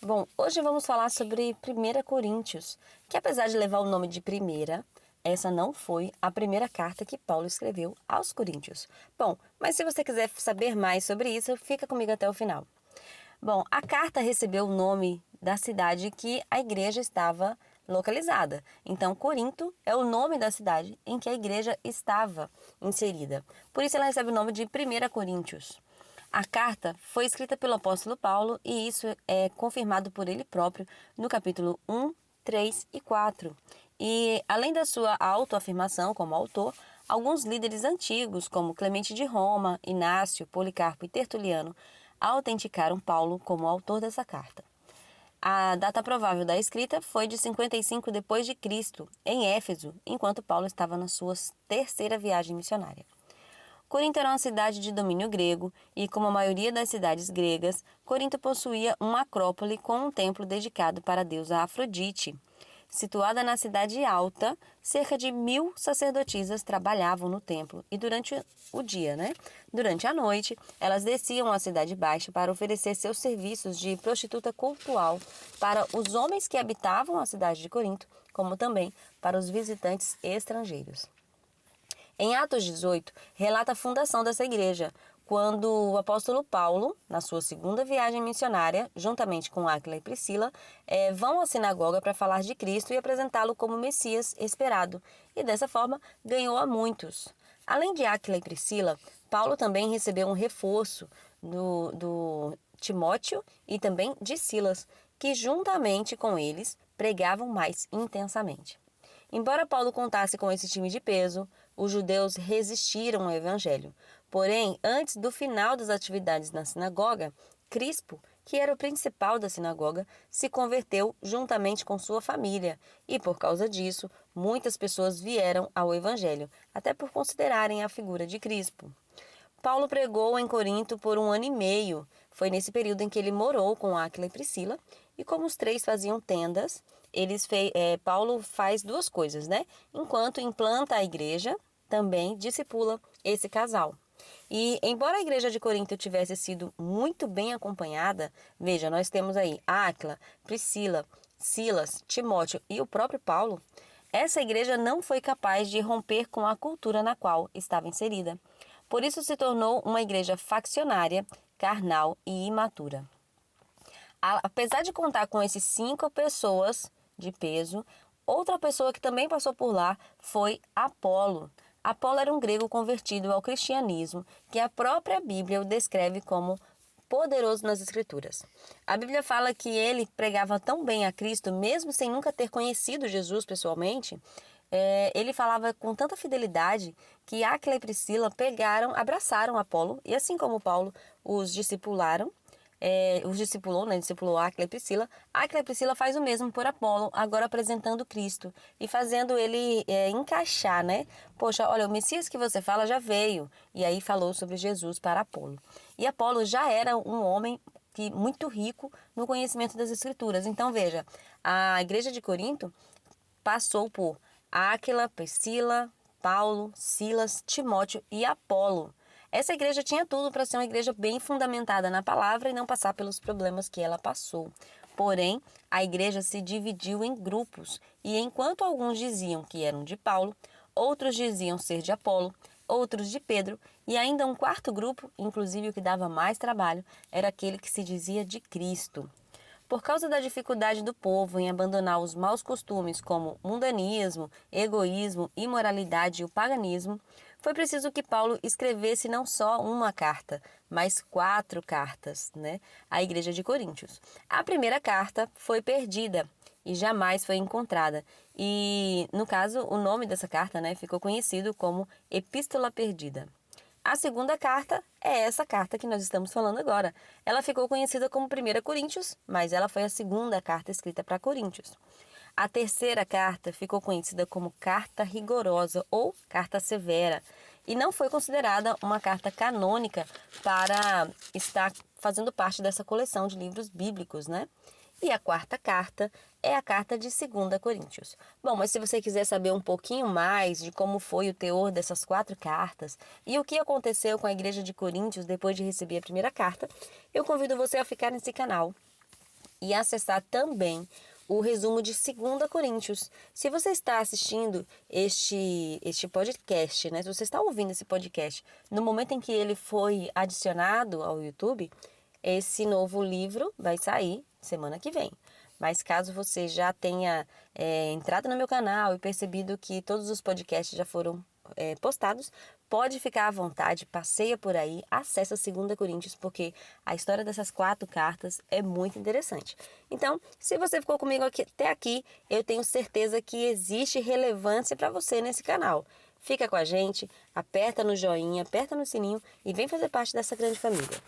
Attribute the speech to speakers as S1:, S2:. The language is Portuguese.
S1: Bom, hoje vamos falar sobre 1 Coríntios, que apesar de levar o nome de primeira, essa não foi a primeira carta que Paulo escreveu aos Coríntios. Bom, mas se você quiser saber mais sobre isso, fica comigo até o final. Bom, a carta recebeu o nome da cidade que a igreja estava localizada. Então, Corinto é o nome da cidade em que a igreja estava inserida. Por isso ela recebe o nome de 1 Coríntios. A carta foi escrita pelo apóstolo Paulo e isso é confirmado por ele próprio no capítulo 1, 3 e 4. E além da sua autoafirmação como autor, alguns líderes antigos, como Clemente de Roma, Inácio, Policarpo e Tertuliano, autenticaram Paulo como autor dessa carta. A data provável da escrita foi de 55 depois de Cristo, em Éfeso, enquanto Paulo estava na sua terceira viagem missionária. Corinto era uma cidade de domínio grego e, como a maioria das cidades gregas, Corinto possuía uma acrópole com um templo dedicado para a deusa Afrodite. Situada na cidade alta, cerca de 1.000 sacerdotisas trabalhavam no templo e durante o dia, Durante a noite, elas desciam à cidade baixa para oferecer seus serviços de prostituta cultual para os homens que habitavam a cidade de Corinto, como também para os visitantes estrangeiros. Em Atos 18, relata a fundação dessa igreja, quando o apóstolo Paulo, na sua segunda viagem missionária, juntamente com Áquila e Priscila, vão à sinagoga para falar de Cristo e apresentá-lo como Messias esperado, e dessa forma ganhou a muitos. Além de Áquila e Priscila, Paulo também recebeu um reforço do Timóteo e também de Silas, que juntamente com eles pregavam mais intensamente. Embora Paulo contasse com esse time de peso, os judeus resistiram ao evangelho. Porém, antes do final das atividades na sinagoga, Crispo, que era o principal da sinagoga, se converteu juntamente com sua família e, por causa disso, muitas pessoas vieram ao evangelho, até por considerarem a figura de Crispo. Paulo pregou em Corinto por 1 ano e meio. Foi nesse período em que ele morou com Áquila e Priscila. E como os três faziam tendas, Paulo faz duas coisas, Enquanto implanta a igreja, também discipula esse casal. E embora a igreja de Corinto tivesse sido muito bem acompanhada, veja, nós temos aí Áquila, Priscila, Silas, Timóteo e o próprio Paulo, essa igreja não foi capaz de romper com a cultura na qual estava inserida. Por isso se tornou uma igreja faccionária, carnal e imatura. Apesar de contar com esses 5 pessoas de peso, outra pessoa que também passou por lá foi Apolo. Apolo era um grego convertido ao cristianismo, que a própria Bíblia o descreve como poderoso nas Escrituras. A Bíblia fala que ele pregava tão bem a Cristo, mesmo sem nunca ter conhecido Jesus pessoalmente. Ele falava com tanta fidelidade que Áquila e Priscila abraçaram Apolo, e assim como Paulo os discipularam, discipulou Áquila e Priscila. Áquila e Priscila faz o mesmo por Apolo, agora apresentando Cristo e fazendo ele encaixar, Poxa, olha, o Messias que você fala já veio. E aí falou sobre Jesus para Apolo. E Apolo já era um homem muito rico no conhecimento das Escrituras. Então veja, a igreja de Corinto passou por Áquila, Priscila, Paulo, Silas, Timóteo e Apolo. Essa igreja tinha tudo para ser uma igreja bem fundamentada na palavra e não passar pelos problemas que ela passou. Porém, a igreja se dividiu em grupos e enquanto alguns diziam que eram de Paulo, outros diziam ser de Apolo, outros de Pedro e ainda um quarto grupo, inclusive o que dava mais trabalho, era aquele que se dizia de Cristo. Por causa da dificuldade do povo em abandonar os maus costumes como mundanismo, egoísmo, imoralidade e o paganismo, foi preciso que Paulo escrevesse não só uma carta, mas 4 cartas, à igreja de Coríntios. A primeira carta foi perdida e jamais foi encontrada. E, no caso, o nome dessa carta ficou conhecido como Epístola Perdida. A segunda carta é essa carta que nós estamos falando agora. Ela ficou conhecida como 1 Coríntios, mas ela foi a segunda carta escrita para Coríntios. A terceira carta ficou conhecida como Carta Rigorosa ou Carta Severa e não foi considerada uma carta canônica para estar fazendo parte dessa coleção de livros bíblicos, E a quarta carta é a carta de 2 Coríntios. Bom, mas se você quiser saber um pouquinho mais de como foi o teor dessas 4 cartas e o que aconteceu com a igreja de Coríntios depois de receber a primeira carta, eu convido você a ficar nesse canal. e acessar também o resumo de 2 Coríntios. Se você está assistindo este podcast, né? Se você está ouvindo esse podcast no momento em que ele foi adicionado ao YouTube, esse novo livro vai sair semana que vem. Mas caso você já tenha entrado no meu canal e percebido que todos os podcasts já foram postados, pode ficar à vontade, passeia por aí, acessa 2 Coríntios, porque a história dessas 4 cartas é muito interessante. Então, se você ficou comigo até aqui, eu tenho certeza que existe relevância para você nesse canal. Fica com a gente, aperta no joinha, aperta no sininho e vem fazer parte dessa grande família.